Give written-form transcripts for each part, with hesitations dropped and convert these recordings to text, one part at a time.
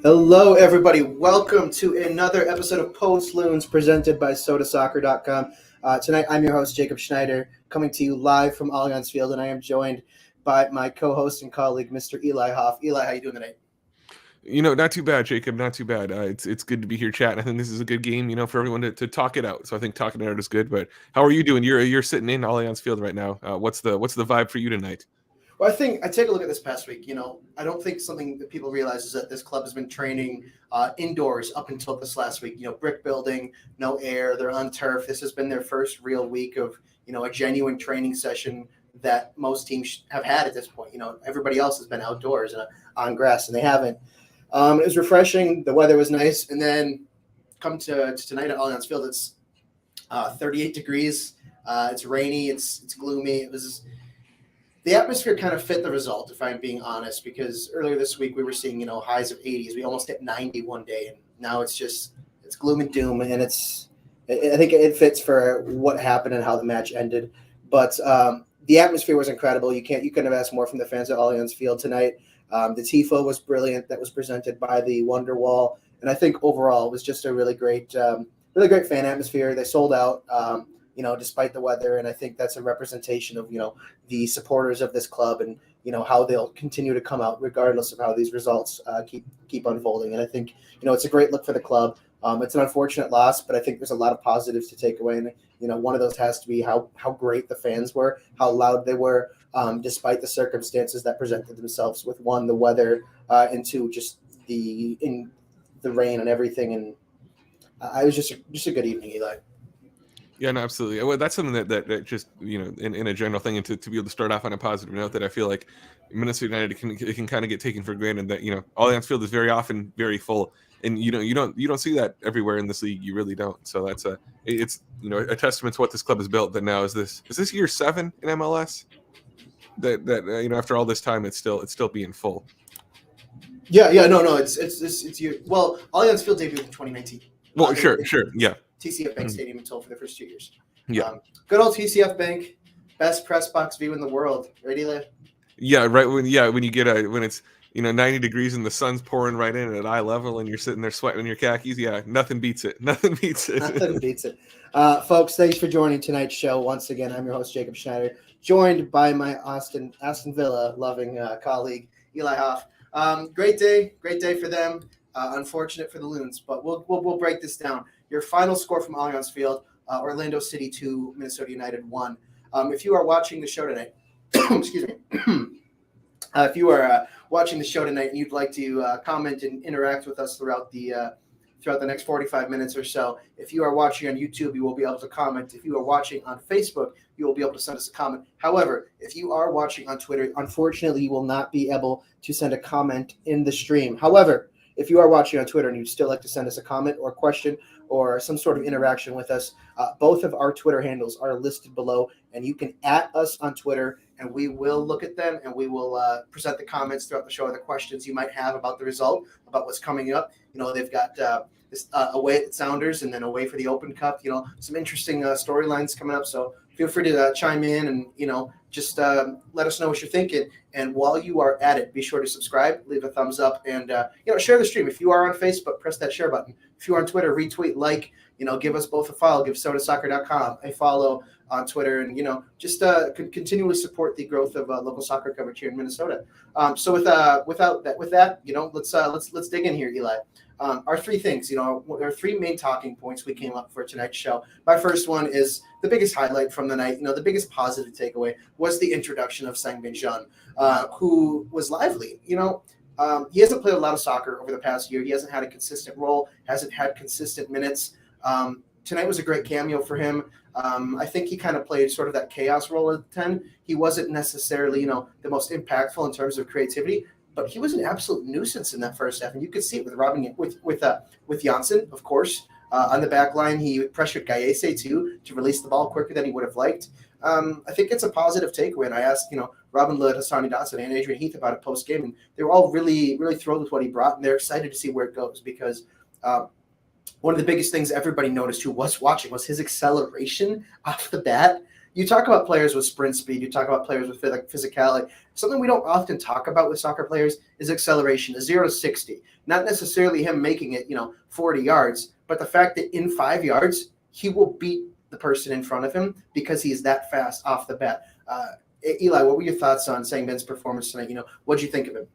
Hello, everybody. Welcome to another episode of Post Loons presented by SotaSoccer.com. Tonight, I'm your host, Jacob Schneider, coming to you live from Allianz Field, and I am joined by my co-host and colleague, Mr. Eli Hoff. Eli, how you doing tonight? Not too bad, Jacob. Not too bad. It's good to be here chatting. I think this is a good game, for everyone to talk it out. So I think talking it out is good. But how are you doing? You're sitting in Allianz Field right now. What's the vibe for you tonight? Well, I think I take a look at this past week. I don't think something that people realize is that this club has been training indoors up until this last week. Brick building, no air. They're on turf. This has been their first real week of a genuine training session that most teams have had at this point. Everybody else has been outdoors and on grass, and they haven't. It was refreshing. The weather was nice, and then come to tonight at Allianz Field. It's 38 degrees. It's rainy. It's gloomy. The atmosphere kind of fit the result, if I'm being honest, because earlier this week we were seeing, highs of 80s. We almost hit 90 one day, and now it's gloom and doom, and I think it fits for what happened and how the match ended. But the atmosphere was incredible. You couldn't have asked more from the fans at Allianz Field tonight. The tifo was brilliant. That was presented by the Wonderwall, and I think overall it was just a really great fan atmosphere. They sold out. Despite the weather. And I think that's a representation of, the supporters of this club and, how they'll continue to come out regardless of how these results keep unfolding. And I think, it's a great look for the club. It's an unfortunate loss, but I think there's a lot of positives to take away. And, one of those has to be how great the fans were, how loud they were, despite the circumstances that presented themselves with, one, the weather, and two, just the rain and everything. And it was just a good evening, Eli. Yeah, no, absolutely. Well, that's something that just, in a general thing, and to be able to start off on a positive note, that I feel like Minnesota United can kind of get taken for granted, that, Allianz Field is very often very full, and you don't see that everywhere in this league. You really don't. So it's a testament to what this club has built. That now is this year 7 in MLS? That after all this time, it's still being full. Yeah, no, it's year. Well, Allianz Field debuted in 2019. Well, sure, yeah. TCF Bank Stadium until for the first 2 years. Yeah. Good old TCF Bank, best press box view in the world. Right, Eli? Yeah, right. When you get when it's 90 degrees and the sun's pouring right in at eye level and you're sitting there sweating in your khakis, yeah, nothing beats it. Nothing beats it. Nothing beats it. Folks, thanks for joining tonight's show. Once again, I'm your host, Jacob Schneider, joined by my Aston Villa loving colleague, Eli Hoff. Great day for them. Unfortunate for the Loons, but we'll break this down. Your final score from Allianz Field: Orlando City 2, Minnesota United 1. If you are watching the show tonight, excuse me. If you are watching the show tonight and you'd like to comment and interact with us throughout the next 45 minutes or so, if you are watching on YouTube, you will be able to comment. If you are watching on Facebook, you will be able to send us a comment. However, if you are watching on Twitter, unfortunately, you will not be able to send a comment in the stream. However, if you are watching on Twitter and you'd still like to send us a comment or question or some sort of interaction with us, both of our Twitter handles are listed below, and you can @ us on Twitter, and we will look at them, and we will present the comments throughout the show or the questions you might have about the result, about what's coming up. They've got this away at the Sounders and then away for the Open Cup. Some interesting storylines coming up, so feel free to chime in and, just let us know what you're thinking. And while you are at it, be sure to subscribe, leave a thumbs up, and, share the stream. If you are on Facebook, press that share button. If you are on Twitter, retweet, like, give us both a follow. Give SotaSoccer.com a follow on Twitter, and, just continually support the growth of local soccer coverage here in Minnesota. So with that, let's dig in here, Eli. Our three things, there are three main talking points we came up for tonight's show. My first one is the biggest highlight from the night, the biggest positive takeaway was the introduction of Sang-Bin Jeong, who was lively. He hasn't played a lot of soccer over the past year. He hasn't had a consistent role, hasn't had consistent minutes. Tonight was a great cameo for him. I think he kind of played sort of that chaos role at 10. He wasn't necessarily, the most impactful in terms of creativity, but he was an absolute nuisance in that first half, and you could see it with Janssen, of course. On the back line, he pressured Gallese too to release the ball quicker than he would have liked. I think it's a positive takeaway, and I asked, Robin Lod, Hassani Dotson, and Adrian Heath about it post-game, and they were all really, really thrilled with what he brought, and they're excited to see where it goes because one of the biggest things everybody noticed who was watching was his acceleration off the bat. You talk about players with sprint speed. You talk about players with physicality. Something we don't often talk about with soccer players is acceleration, the 0 to 60. Not necessarily him making it, 40 yards, but the fact that in 5 yards, he will beat the person in front of him because he's that fast off the bat. Eli, what were your thoughts on Sangben's performance tonight? What did you think of him?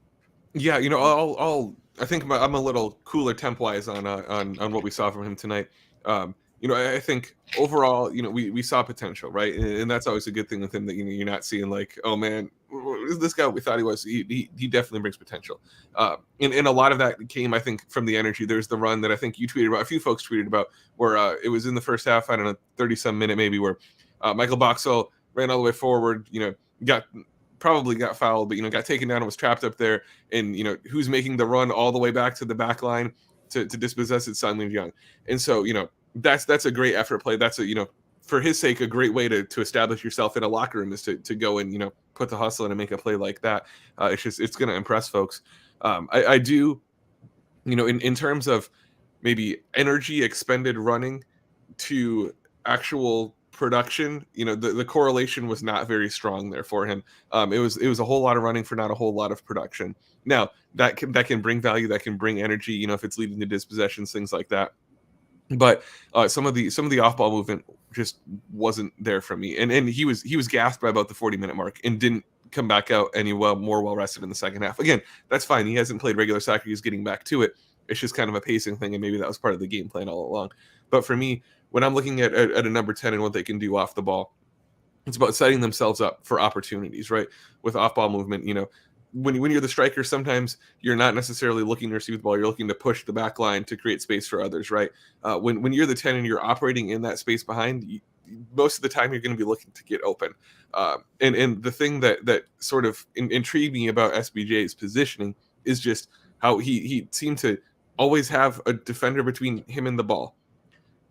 Yeah, I think I'm a little cooler temp-wise on what we saw from him tonight. I think overall, we saw potential, right? And that's always a good thing with him that you're not seeing like, oh man, this guy we thought he was. He definitely brings potential. And a lot of that came, I think, from the energy. There's the run that I think you tweeted about, a few folks tweeted about, where it was in the first half, I don't know, 30-some minute maybe, where Michael Boxel ran all the way forward, probably got fouled, but got taken down and was trapped up there. And who's making the run all the way back to the back line to dispossess it? Jeong. And so that's a great effort play. That's for his sake, a great way to establish yourself in a locker room is to go and put the hustle in and make a play like that. It's going to impress folks. I do, in terms of maybe energy expended running to actual production, the correlation was not very strong there for him. It was a whole lot of running for not a whole lot of production. Now that can bring value, that can bring energy, if it's leading to dispossessions, things like that. But some of the off-ball movement just wasn't there for me, and he was gassed by about the 40-minute mark and didn't come back out any more well rested in the second half. Again, that's fine. He hasn't played regular soccer. He's getting back to it. It's just kind of a pacing thing, and maybe that was part of the game plan all along. But for me, when I'm looking at a number 10 and what they can do off the ball, it's about setting themselves up for opportunities, right? With off-ball movement, when you're the striker, sometimes you're not necessarily looking to receive the ball. You're looking to push the back line to create space for others, right? When you're the 10 and you're operating in that space behind, most of the time you're going to be looking to get open. And the thing that sort of intrigued me about SBJ's positioning is just how he seemed to always have a defender between him and the ball.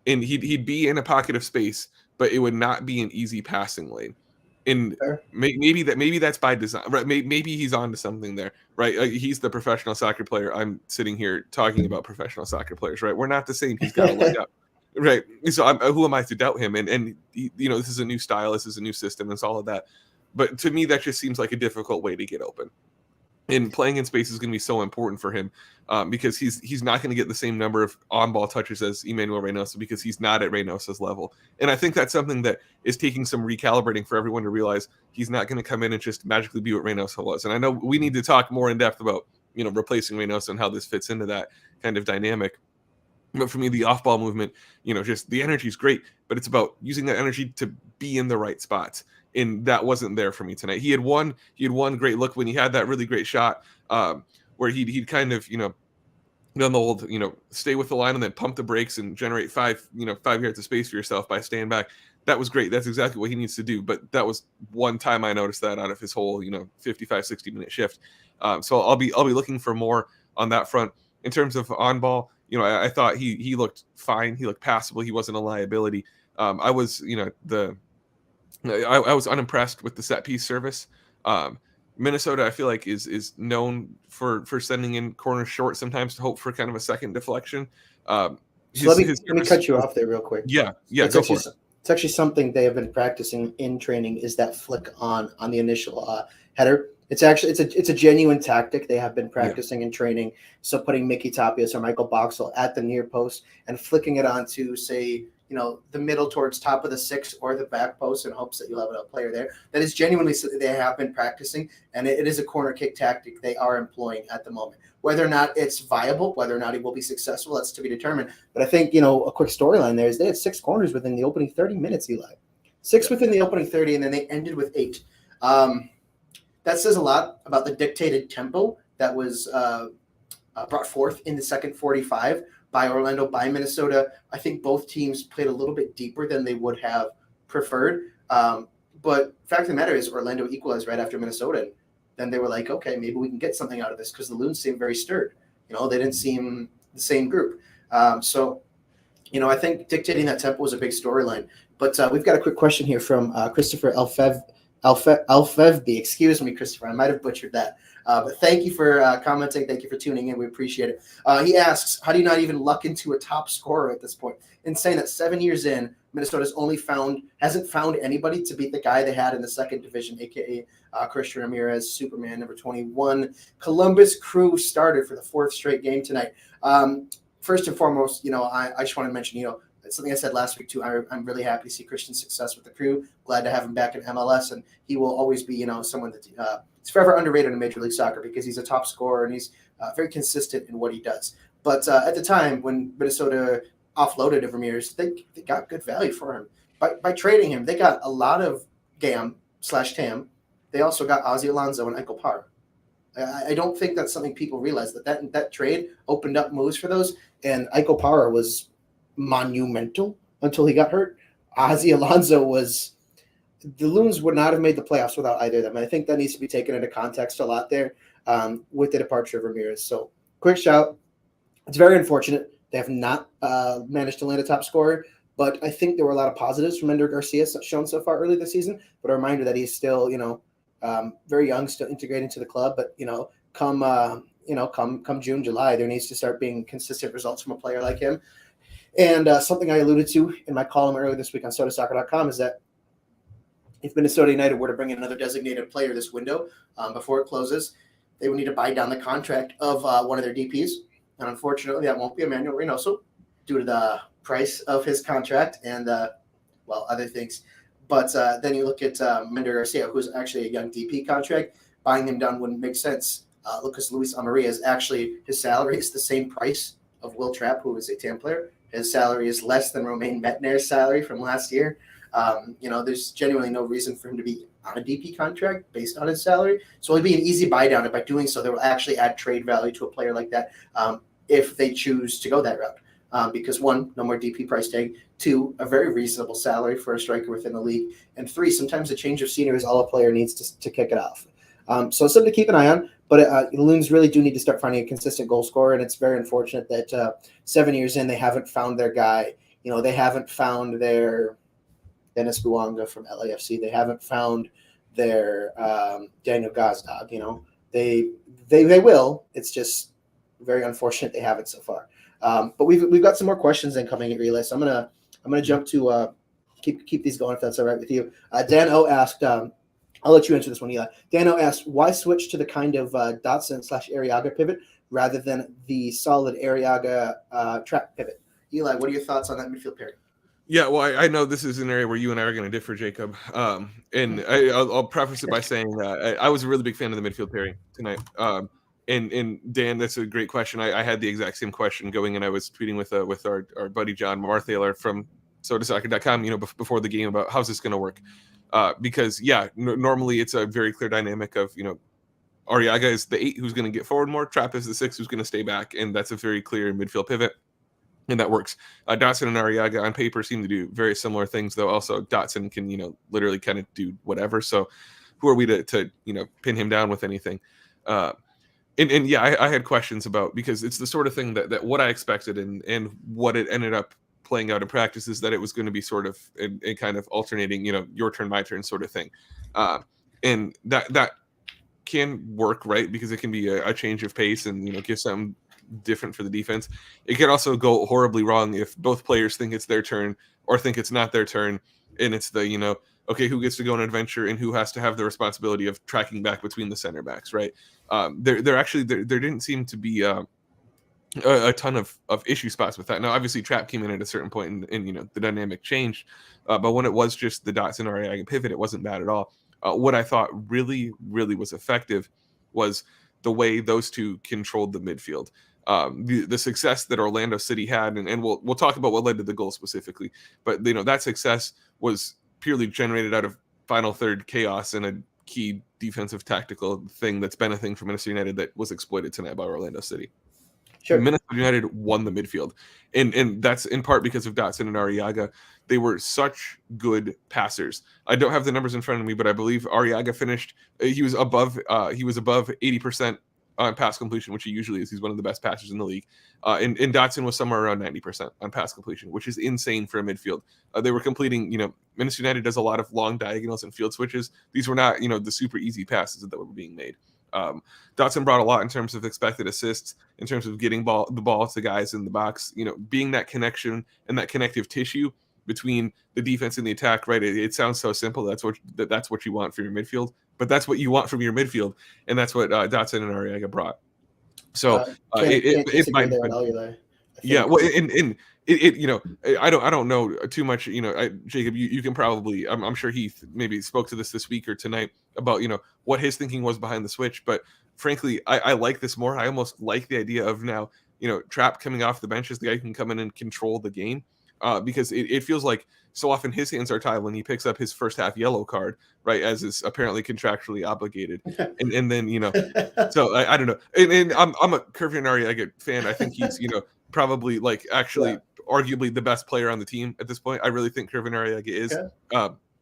And he'd be in a pocket of space, but it would not be an easy passing lane. And maybe that's by design, right? Maybe he's onto something there, right? He's the professional soccer player. I'm sitting here talking about professional soccer players, right? We're not the same. He's got a leg up, right? So who am I to doubt him? And this is a new style. This is a new system. It's all of that. But to me, that just seems like a difficult way to get open. And playing in space is going to be so important for him because he's not going to get the same number of on-ball touches as Emmanuel Reynoso because he's not at Reynoso's level. And I think that's something that is taking some recalibrating for everyone to realize he's not going to come in and just magically be what Reynoso was. And I know we need to talk more in depth about replacing Reynoso and how this fits into that kind of dynamic. But for me, the off-ball movement, just the energy is great, but it's about using that energy to be in the right spots. And that wasn't there for me tonight. He had one great look when he had that really great shot where he'd kind of, done the old, stay with the line and then pump the brakes and generate 5 yards of space for yourself by staying back. That was great. That's exactly what he needs to do. But that was one time I noticed that out of his whole, 55, 60-minute shift. So I'll be looking for more on that front. In terms of on ball, I thought he looked fine. He looked passable. He wasn't a liability. I was unimpressed with the set piece service. Minnesota, I feel like, is known for sending in corners short sometimes to hope for kind of a second deflection. Let me cut you off there real quick. Yeah, go for it. It's actually something they have been practicing in training is that flick on the initial header. It's a genuine tactic they have been practicing in training. So putting Mickey Tapias or Michael Boxel at the near post and flicking it onto, say, the middle towards top of the 6 or the back post in hopes that you'll have a player there. That is genuinely something they have been practicing, and it is a corner kick tactic they are employing at the moment. Whether or not it's viable, whether or not it will be successful, that's to be determined. But I think, a quick storyline there is they had 6 corners within the opening 30 minutes, Eli. 6 within the opening 30, and then they ended with 8. That says a lot about the dictated tempo that was brought forth in the second 45 by Orlando, by Minnesota. I think both teams played a little bit deeper than they would have preferred. But fact of the matter is Orlando equalized right after Minnesota. And then they were like, okay, maybe we can get something out of this because the Loons seemed very stirred. They didn't seem the same group. So I think dictating that tempo was a big storyline. But we've got a quick question here from Christopher Alfevby. Excuse me, Christopher. I might have butchered that. But thank you for commenting. Thank you for tuning in. We appreciate it. He asks, how do you not even luck into a top scorer at this point? In saying that 7 years in, Minnesota's hasn't found anybody to beat the guy they had in the second division, aka Christian Ramirez, Superman number 21. Columbus Crew started for the fourth straight game tonight. First and foremost, I just want to mention, something I said last week too. I'm really happy to see Christian's success with the Crew. Glad to have him back in MLS, and he will always be, someone that is forever underrated in Major League Soccer because he's a top scorer and he's very consistent in what he does. But at the time when Minnesota offloaded Ramirez, they got good value for him by trading him. They got a lot of GAM/TAM. They also got Ozzy Alonso and Eichel Parra. I don't think that's something people realize, that trade opened up moves for those, and Eichel Parra was monumental until he got hurt. Ozzy Alonso the Loons would not have made the playoffs without either of them. And I think that needs to be taken into context a lot there with the departure of Ramirez. So quick shout. It's very unfortunate. They have not managed to land a top scorer, but I think there were a lot of positives from Ender Garcia shown so far early this season. But a reminder that he's still, very young, still integrating to the club. But come June, July, there needs to start being consistent results from a player like him. And something I alluded to in my column earlier this week on sotasoccer.com is that if Minnesota United were to bring in another designated player this window before it closes, they would need to buy down the contract of one of their DPs. And unfortunately, that won't be Emmanuel Reynoso due to the price of his contract and, other things. But then you look at Ender Garcia, who's actually a young DP contract. Buying him down wouldn't make sense. Lucas Luis Amaria is actually, his salary is the same price of Will Trapp, who is a TAM player. His salary is less than Romain Metner's salary from last year. There's genuinely no reason for him to be on a DP contract based on his salary. So it'll be an easy buy down. And by doing so, they will actually add trade value to a player like that if they choose to go that route. Because one, no more DP price tag. Two, a very reasonable salary for a striker within the league. And three, sometimes a change of scenery is all a player needs to kick it off. So something to keep an eye on. But the Loons really do need to start finding a consistent goal scorer, and it's very unfortunate that 7 years in they haven't found their guy. They haven't found their Dennis Buanga from LAFC. They haven't found their Daniel Gazdag. They will. It's just very unfortunate they haven't so far. But we've got some more questions incoming at Relay, so I'm gonna jump to keep these going if that's all right with you. Dan O asked. I'll let you answer this one, Eli. Dano asked, why switch to the kind of Dotson/Ariaga pivot rather than the solid Ariaga trap pivot? Eli, what are your thoughts on that midfield pairing? Yeah, well, I know this is an area where you and I are going to differ, Jacob. And I'll preface it by saying I was a really big fan of the midfield pairing tonight. And Dan, that's a great question. I had the exact same question going, and I was tweeting with our buddy John Marthaler from sotasoccer.com, before the game about how's this going to work. Because normally it's a very clear dynamic of Ariaga is the 8 who's going to get forward more, Trapp is the 6 who's going to stay back, and that's a very clear midfield pivot, and that works. Dotson and Ariaga on paper seem to do very similar things, though. Also, Dotson can literally kind of do whatever. So, who are we to pin him down with anything? I had questions about, because it's the sort of thing that what I expected and what it ended up playing out in practice is that it was going to be sort of a kind of alternating, your turn, my turn sort of thing. And that can work, right? Because it can be a change of pace and, give something different for the defense. It can also go horribly wrong if both players think it's their turn or think it's not their turn. And it's the, okay, who gets to go on an adventure and who has to have the responsibility of tracking back between the center backs, right? There didn't seem to be a ton of issue spots with that. Now, obviously, Trapp came in at a certain point, and the dynamic changed. But when it was just the Dotson Ariaga pivot, it wasn't bad at all. What I thought really, really was effective was the way those two controlled the midfield. The success that Orlando City had, and we'll talk about what led to the goal specifically. But that success was purely generated out of final third chaos and a key defensive tactical thing that's been a thing for Minnesota United that was exploited tonight by Orlando City. Sure. Minnesota United won the midfield, and that's in part because of Dotson and Ariaga. They were such good passers. I don't have the numbers in front of me, but I believe Ariaga finished. He was above 80% on pass completion, which he usually is. He's one of the best passers in the league. And Dotson was somewhere around 90% on pass completion, which is insane for a midfield. They were completing. Minnesota United does a lot of long diagonals and field switches. These were not the super easy passes that were being made. Dotson brought a lot in terms of expected assists, in terms of getting the ball to guys in the box, being that connection and that connective tissue between the defense and the attack, right? It sounds so simple. That's what you want for your midfield, but that's what you want from your midfield, and that's what Dotson and Ariaga brought. So can't disagree there at all, Eli. Yeah, well, and I don't know too much. Jacob, you can probably. I'm sure Heath maybe spoke to this week or tonight about what his thinking was behind the switch. But frankly, I like this more. I almost like the idea of now Trapp coming off the bench as the guy who can come in and control the game, because it feels like so often his hands are tied when he picks up his first half yellow card, right, as is apparently contractually obligated, and then so I don't know, and I'm a Curvy and Ariaga fan. I think he's probably arguably the best player on the team at this point. I really think Curvy and Ariaga is.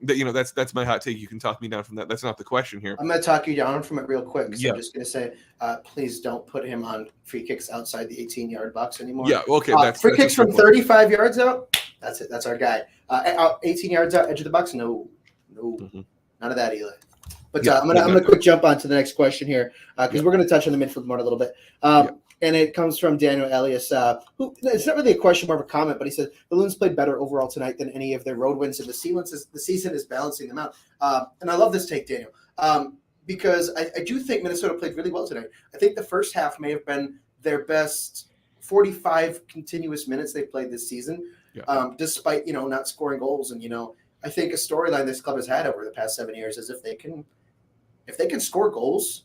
That's my hot take. You can talk me down from that. That's not the question here. I'm going to talk you down from it real quick. So I'm just going to say, please don't put him on free kicks outside the 18-yard box anymore. Yeah, okay. Free kicks from 35 yards out. That's it. That's our guy. 18 yards out, edge of the box. No, none of that, Eli. But I'm gonna quick jump on to the next question here because we're going to touch on the midfield more in a little bit. And it comes from Daniel Elias, who it's not really a question, more of a comment, but he said the Loons played better overall tonight than any of their road wins, and the season is balancing them out. And I love this take, Daniel, because I do think Minnesota played really well tonight. I think the first half may have been their best 45 continuous minutes they played this season, despite not scoring goals. And I think a storyline this club has had over the past 7 years is if they can score goals,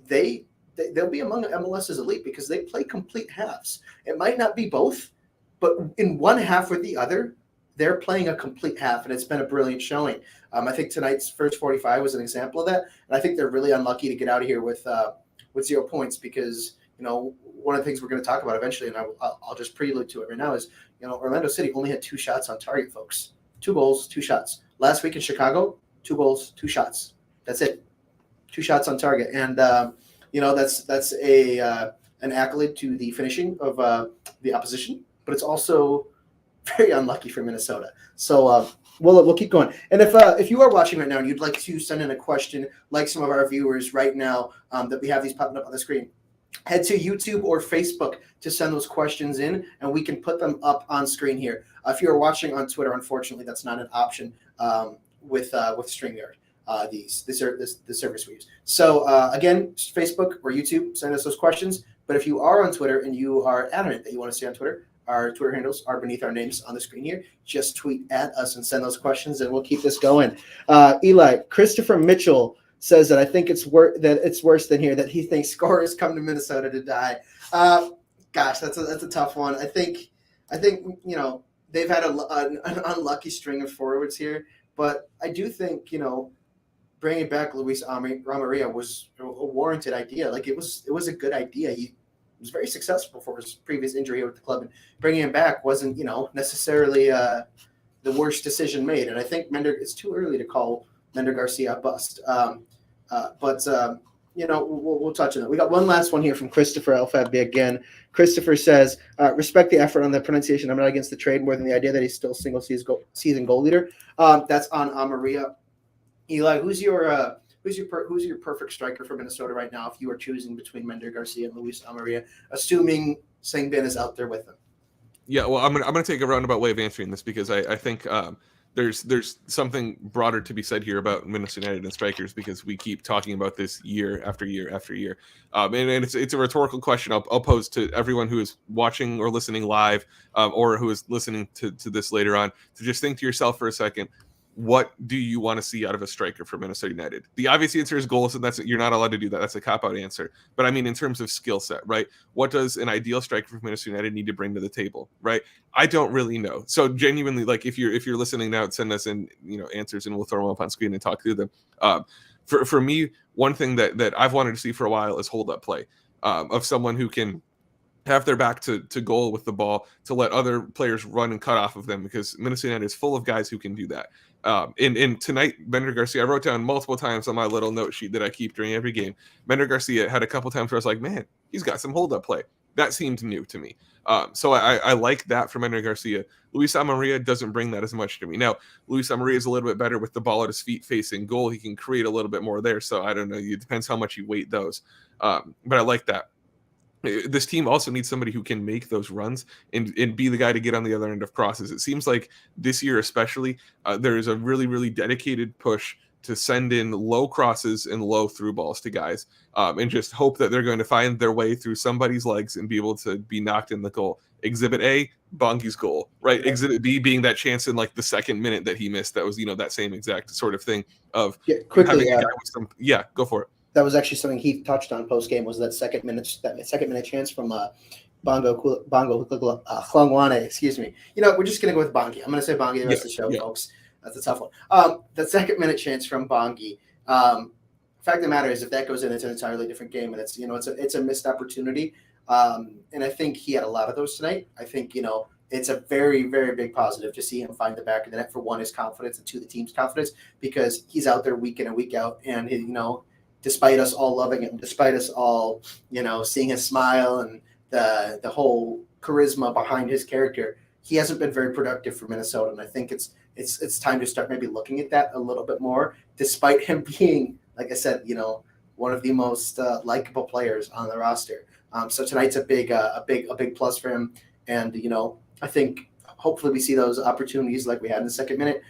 they'll be among MLS's elite because they play complete halves. It might not be both, but in one half or the other, they're playing a complete half, and it's been a brilliant showing. I think tonight's first 45 was an example of that, and I think they're really unlucky to get out of here with 0 points because one of the things we're going to talk about eventually, and I'll just prelude to it right now, is Orlando City only had 2 shots on target, folks. 2 goals, 2 shots. Last week in Chicago, 2 goals, 2 shots. That's it. 2 shots on target, and that's an accolade to the finishing of the opposition, but it's also very unlucky for Minnesota. So we'll keep going. And if you are watching right now and you'd like to send in a question, like some of our viewers right now that we have these popping up on the screen, head to YouTube or Facebook to send those questions in, and we can put them up on screen here. If you're watching on Twitter, unfortunately, that's not an option with StreamYard. The service we use. So again, Facebook or YouTube, send us those questions. But if you are on Twitter and you are adamant that you want to stay on Twitter, our Twitter handles are beneath our names on the screen here. Just tweet at us and send those questions, and we'll keep this going. Eli, Christopher Mitchell says that I think it's worse than here, that he thinks scorers come to Minnesota to die. Gosh, that's a tough one. I think they've had an unlucky string of forwards here, but I do think bringing back Luis Amarilla was a warranted idea. Like it was a good idea. He was very successful for his previous injury with the club, and bringing him back wasn't necessarily the worst decision made. And I think it's too early to call Mender Garcia a bust. But we'll touch on it. We got one last one here from Christopher Alfabbi again. Christopher says, respect the effort on the pronunciation. I'm not against the trade more than the idea that he's still single season goal leader. That's on Amarilla. Eli, who's your perfect striker for Minnesota right now if you are choosing between Mender Garcia and Luis Amarilla, assuming Sangbin is out there with them? Yeah, well, I'm gonna take a roundabout way of answering this because I think there's something broader to be said here about Minnesota United and strikers because we keep talking about this year after year after year, and it's a rhetorical question I'll pose to everyone who is watching or listening live, or who is listening to this later on, to just think to yourself for a second. What do you want to see out of a striker for Minnesota United? The obvious answer is goals, and you're not allowed to do that. That's a cop-out answer. But I mean, in terms of skill set, right? What does an ideal striker for Minnesota United need to bring to the table, right? I don't really know. So genuinely, like if you're listening now, send us in answers, and we'll throw them up on screen and talk through them. For me, one thing that I've wanted to see for a while is hold-up play of someone who can have their back to goal with the ball to let other players run and cut off of them, because Minnesota United is full of guys who can do that. In tonight, Mender Garcia, I wrote down multiple times on my little note sheet that I keep during every game. Mender Garcia had a couple times where I was like, man, he's got some hold-up play. That seemed new to me. So I like that for Mender Garcia. Luis Amarilla doesn't bring that as much to me. Now, Luis Amarilla is a little bit better with the ball at his feet facing goal. He can create a little bit more there. So I don't know. It depends how much you weight those. But I like that. this team also needs somebody who can make those runs and be the guy to get on the other end of crosses. It seems like this year especially, there is a really, really dedicated push to send in low crosses and low through balls to guys, and just hope that they're going to find their way through somebody's legs and be able to be knocked in the goal. Exhibit A, Bongi's goal, right? Yeah. Exhibit B being that chance in like the second minute that he missed. That was, that same exact sort of thing of quickly. Go for it. That was actually something Heath touched on post game, was that second minute chance from Bongo Hlongwane. Excuse me. We're just gonna go with Bongi. I'm gonna say Bongi the rest of the show, folks. That's a tough one. The second minute chance from Bongi. Fact of the matter is, if that goes in, it's an entirely different game, and it's a missed opportunity. And I think he had a lot of those tonight. I think it's a very, very big positive to see him find the back of the net, for one, his confidence, and two, the team's confidence, because he's out there week in and week out, and despite us all loving him, despite us all, seeing his smile and the whole charisma behind his character, he hasn't been very productive for Minnesota. And I think it's time to start maybe looking at that a little bit more, despite him being, like I said, one of the most likable players on the roster. So tonight's a big plus for him. And, I think hopefully we see those opportunities like we had in the second minute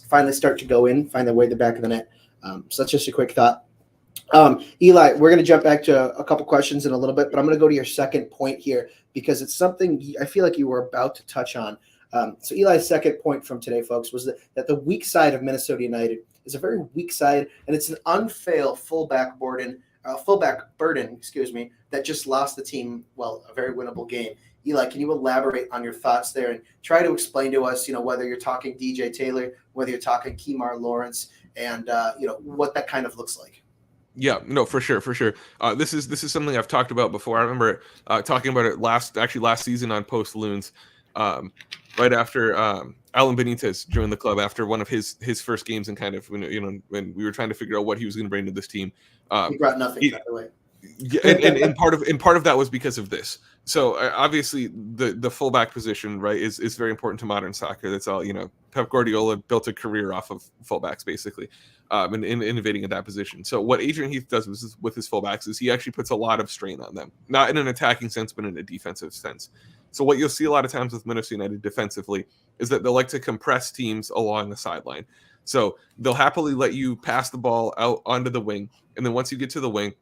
finally start to go in, find their way to the back of the net. So that's just a quick thought. Eli, we're going to jump back to a couple questions in a little bit, but I'm going to go to your second point here because it's something I feel like you were about to touch on. So Eli's second point from today, folks, was that the weak side of Minnesota United is a very weak side, and it's an unfair fullback burden, that just lost the team, a very winnable game. Eli, can you elaborate on your thoughts there and try to explain to us, whether you're talking DJ Taylor, whether you're talking Kemar Lawrence, and what that kind of looks like? Yeah, no, for sure. This is something I've talked about before. I remember talking about it last season on Post Loons, right after Alan Benitez joined the club after one of his first games, and kind of when we were trying to figure out what he was going to bring to this team. He brought nothing, by the way. Yeah, and part of that was because of this. So obviously the fullback position, right, is very important to modern soccer. That's all. Pep Guardiola built a career off of fullbacks, basically, and innovating at that position. So what Adrian Heath does with his fullbacks is he actually puts a lot of strain on them, not in an attacking sense, but in a defensive sense. So what you'll see a lot of times with Minnesota United defensively is that they'll like to compress teams along the sideline. So they'll happily let you pass the ball out onto the wing, and then once you get to the wing,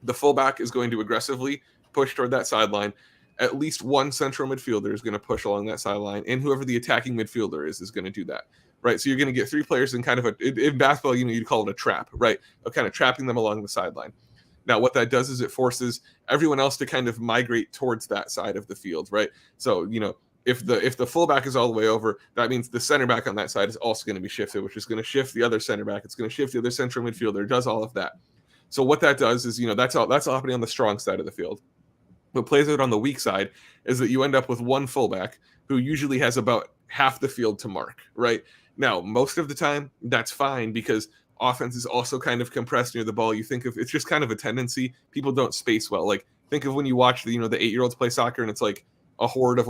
the fullback is going to aggressively push toward that sideline. At least one central midfielder is going to push along that sideline, and whoever the attacking midfielder is going to do that, right? So you're going to get three players in kind of in basketball, you'd call it a trap, right? Kind of trapping them along the sideline. Now, what that does is it forces everyone else to kind of migrate towards that side of the field, right? So, if the fullback is all the way over, that means the center back on that side is also going to be shifted, which is going to shift the other center back. It's going to shift the other central midfielder. It does all of that. So what that does is, that's all happening on the strong side of the field. What plays out on the weak side is that you end up with one fullback who usually has about half the field to mark, right? Now, most of the time, that's fine because offense is also kind of compressed near the ball. You think of it's just kind of a tendency. People don't space well. Like, think of when you watch the 8-year-olds play soccer and it's like a horde of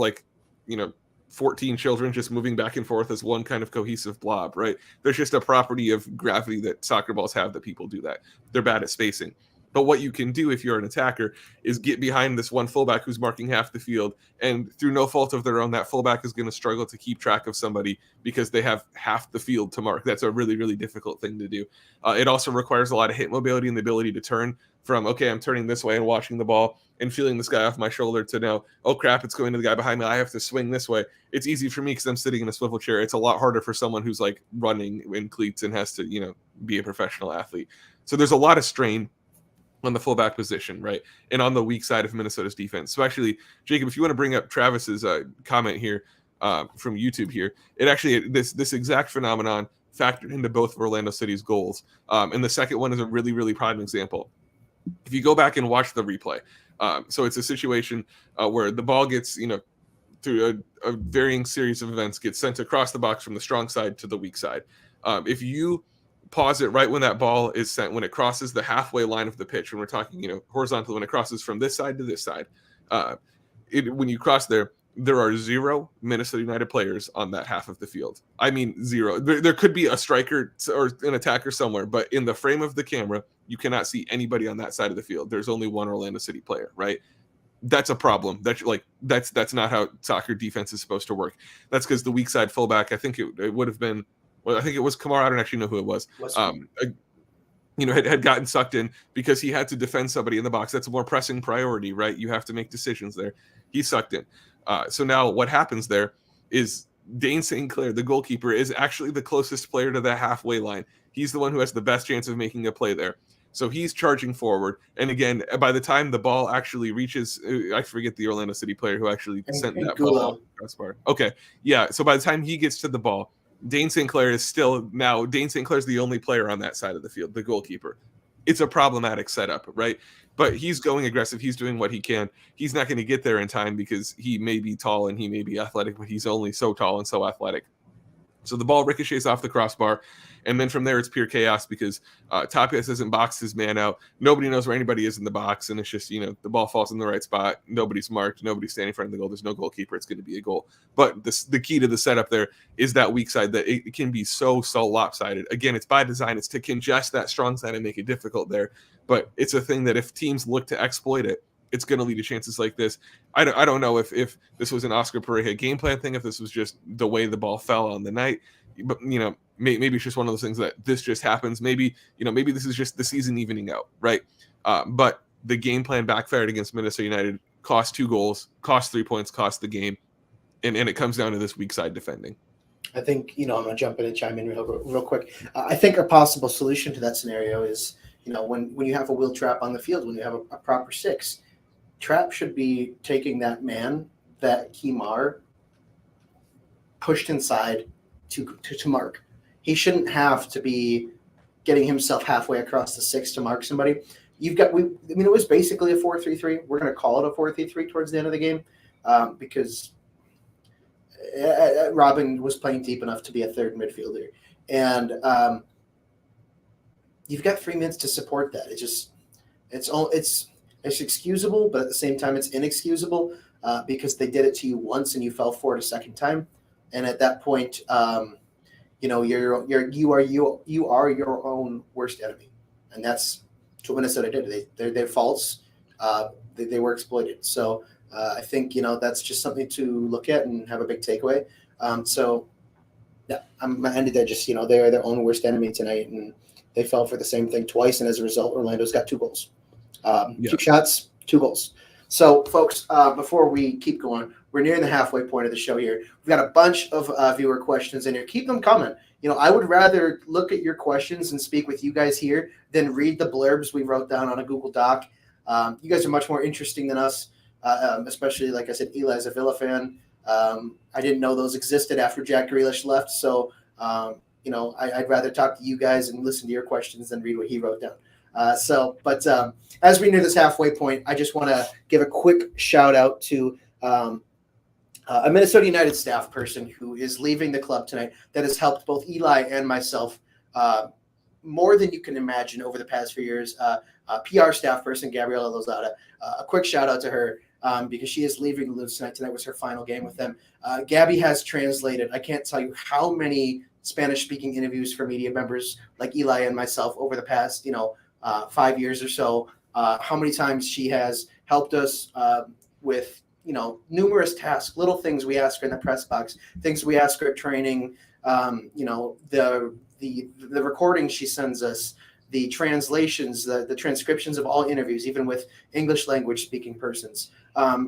14 children just moving back and forth as one kind of cohesive blob, right? There's just a property of gravity that soccer balls have that people do that. They're bad at spacing. But what you can do if you're an attacker is get behind this one fullback who's marking half the field, and through no fault of their own, that fullback is going to struggle to keep track of somebody because they have half the field to mark. That's a really, really difficult thing to do. It also requires a lot of hip mobility and the ability to turn from, okay, I'm turning this way and watching the ball and feeling this guy off my shoulder, to now, oh crap, it's going to the guy behind me. I have to swing this way. It's easy for me because I'm sitting in a swivel chair. It's a lot harder for someone who's like running in cleats and has to, be a professional athlete. So there's a lot of strain on the fullback position, right? And on the weak side of Minnesota's defense. So actually, Jacob, if you want to bring up Travis's comment here from YouTube here, it actually, this exact phenomenon factored into both of Orlando City's goals. And the second one is a really, really prime example. If you go back and watch the replay, so it's a situation where the ball gets, through a varying series of events, gets sent across the box from the strong side to the weak side. If you pause it right when that ball is sent, when it crosses the halfway line of the pitch, when we're talking, horizontal, when it crosses from this side to this side, when you cross there are 0 Minnesota United players on that half of the field. I mean, 0. There could be a striker or an attacker somewhere, but in the frame of the camera, you cannot see anybody on that side of the field. There's only one Orlando City player, right? that's a problem. That's not how soccer defense is supposed to work. That's because the weak side fullback, I think it would have been, well, I think it was Kamara. I don't actually know who it was. Had gotten sucked in because he had to defend somebody in the box. That's a more pressing priority, right? You have to make decisions there. He's sucked in. So now what happens there is Dane St. Clair, the goalkeeper, is actually the closest player to the halfway line. He's the one who has the best chance of making a play there. So he's charging forward. And again, by the time the ball actually reaches, I forget the Orlando City player who actually sent that ball across bar. Okay. Yeah. So by the time he gets to the ball, Dane St. Clair is the only player on that side of the field, the goalkeeper. It's a problematic setup, right? But he's going aggressive. He's doing what he can. He's not going to get there in time because he may be tall and he may be athletic, but he's only so tall and so athletic. So the ball ricochets off the crossbar, and then from there it's pure chaos because Tapias hasn't boxed his man out. Nobody knows where anybody is in the box, and it's just, the ball falls in the right spot. Nobody's marked. Nobody's standing in front of the goal. There's no goalkeeper. It's going to be a goal. But the key to the setup there is that weak side that it can be so lopsided. Again, it's by design. It's to congest that strong side and make it difficult there. But it's a thing that if teams look to exploit it, it's going to lead to chances like this. I don't know if this was an Oscar Pareja game plan thing, if this was just the way the ball fell on the night. But, maybe it's just one of those things that this just happens. Maybe this is just the season evening out, right? But the game plan backfired against Minnesota United, cost 2 goals, cost 3 points, cost the game. And it comes down to this weak side defending. I think, I'm going to jump in and chime in real quick. I think a possible solution to that scenario is, when you have a wheel trap on the field, when you have a proper 6, Trap should be taking that man that Kimar pushed inside to mark. He shouldn't have to be getting himself halfway across the 6 to mark somebody. It was basically a 4-3-3. We're going to call it a 4-3-3 towards the end of the game because Robin was playing deep enough to be a third midfielder. And you've got 3 minutes to support that. It's excusable, but at the same time, it's inexcusable because they did it to you once and you fell for it a second time. And at that point, you are your own worst enemy, and that's what Minnesota did. Their faults, they were exploited. So I think that's just something to look at and have a big takeaway. So yeah, I'm ended there. Just they are their own worst enemy tonight, and they fell for the same thing twice, and as a result, Orlando's got 2 goals. 2 shots, 2 goals. So, folks, before we keep going, we're nearing the halfway point of the show here. We've got a bunch of viewer questions in here. Keep them coming. I would rather look at your questions and speak with you guys here than read the blurbs we wrote down on a Google Doc. You guys are much more interesting than us, especially, like I said, Eli's a Villa fan. I didn't know those existed after Jack Grealish left, so, I'd rather talk to you guys and listen to your questions than read what he wrote down. But as we near this halfway point, I just want to give a quick shout out to a Minnesota United staff person who is leaving the club tonight that has helped both Eli and myself more than you can imagine over the past few years. PR staff person, Gabriela Lozada. A quick shout out to her because she is leaving the Loons tonight. Tonight was her final game with them. Gabby has translated. I can't tell you how many Spanish-speaking interviews for media members like Eli and myself over the past, 5 years or so, how many times she has helped us with, numerous tasks, little things we ask her in the press box, things we ask her at training, the recordings she sends us, the translations, the transcriptions of all interviews, even with English language speaking persons.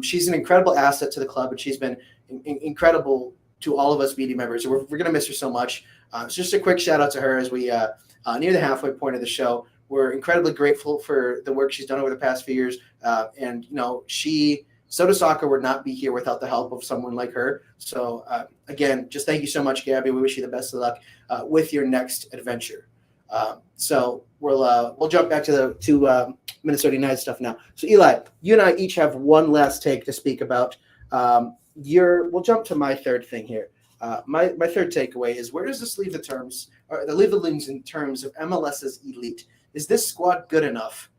She's an incredible asset to the club, and she's been incredible to all of us media members. We're going to miss her so much. So just a quick shout out to her as we near the halfway point of the show. We're incredibly grateful for the work she's done over the past few years. And Sota Soccer would not be here without the help of someone like her. So again, just thank you so much, Gabby. We wish you the best of luck with your next adventure. So we'll jump back to Minnesota United stuff now. So Eli, you and I each have one last take to speak about. We'll jump to my third thing here. My third takeaway is, where does this leave leave the Loons in terms of MLS's elite? Is this squad good enough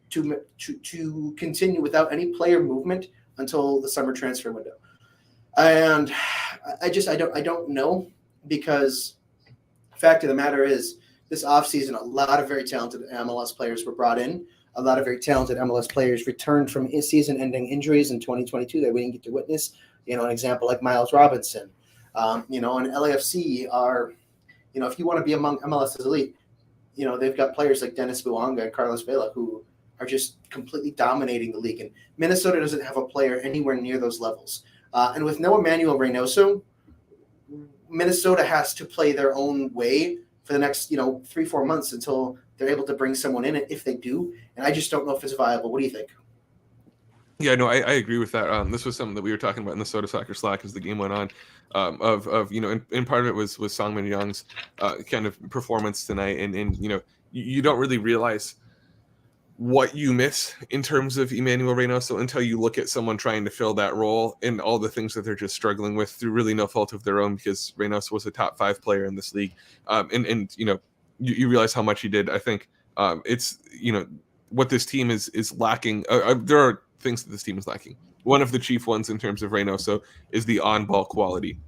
to continue without any player movement until the summer transfer window? And I don't know, because the fact of the matter is, this offseason, a lot of very talented MLS players were brought in. a lot of very talented MLS players returned from season-ending injuries in 2022 that we didn't get to witness. You know, an example like Miles Robinson. You know, and LAFC are, you know, if you want to be among MLS's elite, you know, they've got players like Dennis Buanga and Carlos Vela who are just completely dominating the league. And Minnesota doesn't have a player anywhere near those levels. And with no Emmanuel Reynoso, Minnesota has to play their own way for the next, you know, 3-4 months until they're able to bring someone in, if they do. And I just don't know if it's viable. What do you think? Yeah, no, I agree with that. This was something that we were talking about in the Sota Soccer Slack as the game went on. Of you know, and part of it was Songmin Young's kind of performance tonight, and you know, you don't really realize what you miss in terms of Emmanuel Reynoso until you look at someone trying to fill that role and all the things that they're just struggling with through really no fault of their own, because Reynoso was a top 5 player in this league, and you know, you realize how much he did. I think it's, you know, what this team is lacking. There are things that this team is lacking. One of the chief ones in terms of Reynoso is the on-ball quality,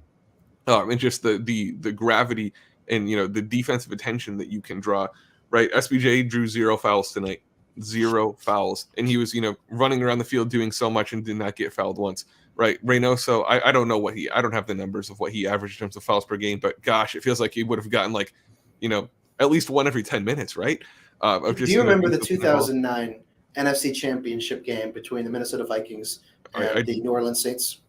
and just the gravity and, you know, the defensive attention that you can draw. Right, SBJ drew 0 fouls tonight, 0 fouls, and he was, you know, running around the field doing so much and did not get fouled once. Right, Reynoso, I don't know I don't have the numbers of what he averaged in terms of fouls per game, but gosh, it feels like he would have gotten, like, you know, at least one every 10 minutes, right? Do you remember the 2009 NFC Championship game between the Minnesota Vikings and the New Orleans Saints?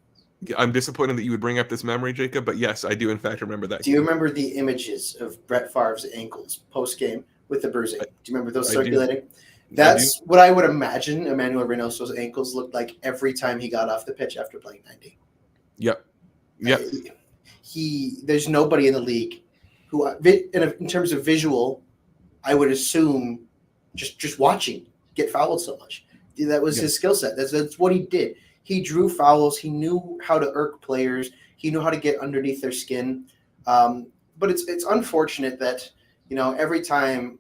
I'm disappointed that you would bring up this memory, Jacob, but yes, I do in fact remember that. Do you remember the images of Brett Favre's ankles post-game with the bruising? Do you remember those circulating? That's what I would imagine Emmanuel Reynoso's ankles looked like every time he got off the pitch after playing 90. Yep. There's nobody in the league who, in terms of visual, I would assume just watching get fouled so much. That was his skill set. That's what he did. He drew fouls. He knew how to irk players. He knew how to get underneath their skin. But it's unfortunate that, you know, every time,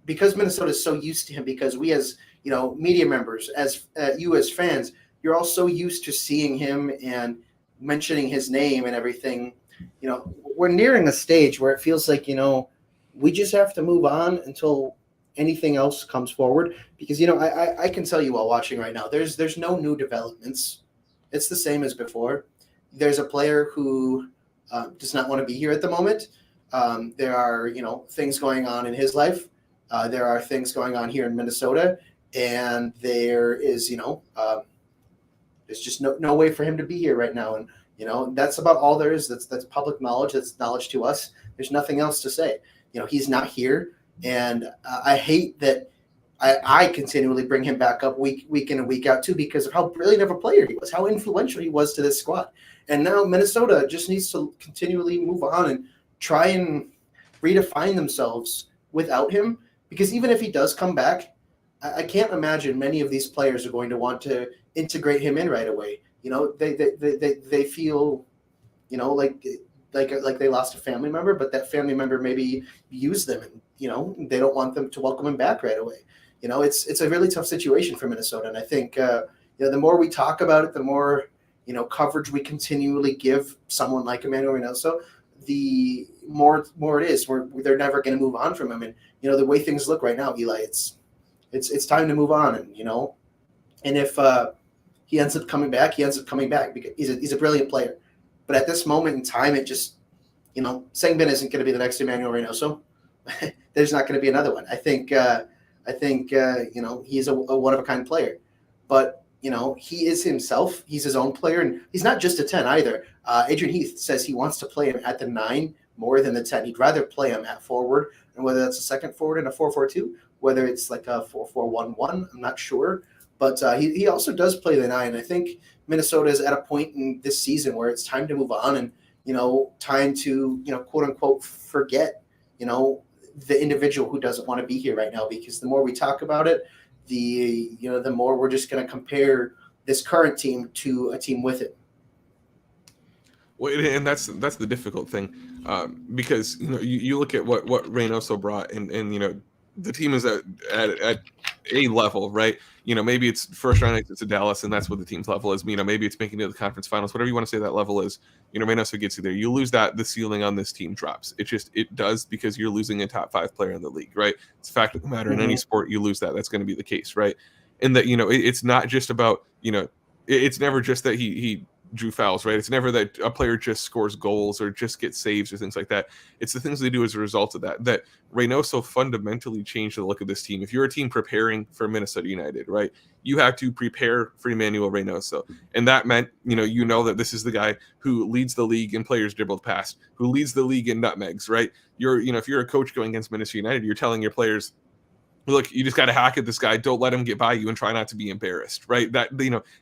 because Minnesota is so used to him, because we as, you know, media members, as you as fans, you're all so used to seeing him and mentioning his name and everything. You know, we're nearing a stage where it feels like, you know, we just have to move on until anything else comes forward, because, you know, I can tell you while watching right now, there's no new developments. It's the same as before. There's a player who does not want to be here at the moment. There are, you know, things going on in his life. There are things going on here in Minnesota, and there is, you know, there's just no way for him to be here right now. And, you know, that's about all there is. That's public knowledge. That's knowledge to us. There's nothing else to say. You know, he's not here. And I hate that I continually bring him back up week in and week out too, because of how brilliant of a player he was, how influential he was to this squad. And now Minnesota just needs to continually move on and try and redefine themselves without him, because even if he does come back, I can't imagine many of these players are going to want to integrate him in right away. You know, they feel, you know, like they lost a family member, but that family member maybe used them, and, you know, they don't want them to welcome him back right away. You know, it's a really tough situation for Minnesota. And I think, you know, the more we talk about it, the more, you know, coverage we continually give someone like Emmanuel Reynoso, the more it is. They're never going to move on from him. And, you know, the way things look right now, Eli, it's time to move on. And, you know, and if he ends up coming back, he ends up coming back, because he's a brilliant player. But at this moment in time, it just, you know, Sengbin isn't going to be the next Emmanuel Reynoso. There's not going to be another one. I think, you know, he's a one-of-a-kind player. But, you know, he is himself. He's his own player. And he's not just a 10 either. Adrian Heath says he wants to play him at the 9 more than the 10. He'd rather play him at forward. And whether that's a second forward in a 4-4-2, whether it's like a 4-4-1-1, I'm not sure. But he also does play the 9. I think Minnesota is at a point in this season where it's time to move on and, you know, time to, you know, quote unquote, forget, you know, the individual who doesn't want to be here right now, because the more we talk about it, the more we're just going to compare this current team to a team with it. Well, and that's the difficult thing, because, you know, you look at what Reynoso brought, and you know, the team is at a level, right? Maybe it's first round exit to Dallas, and that's what the team's level is. Maybe it's making it to the conference finals, whatever you want to say that level is. Reynoso gets you there. You lose that, the ceiling on this team drops. It does, because you're losing a top 5 player in the league, right? It's a fact of the matter. In any sport, you lose that. That's going to be the case, right? And that, it's not just about, it's never just that he drew fouls, right? It's never that a player just scores goals or just gets saves or things like that. It's the things they do as a result of that Reynoso fundamentally changed the look of this team. If you're a team preparing for Minnesota United, right, you have to prepare for Emmanuel Reynoso. And that meant, that this is the guy who leads the league in players dribbled past, who leads the league in nutmegs, right? If you're a coach going against Minnesota United, you're telling your players, look, you just got to hack at this guy. Don't let him get by you, and try not to be embarrassed, right? That,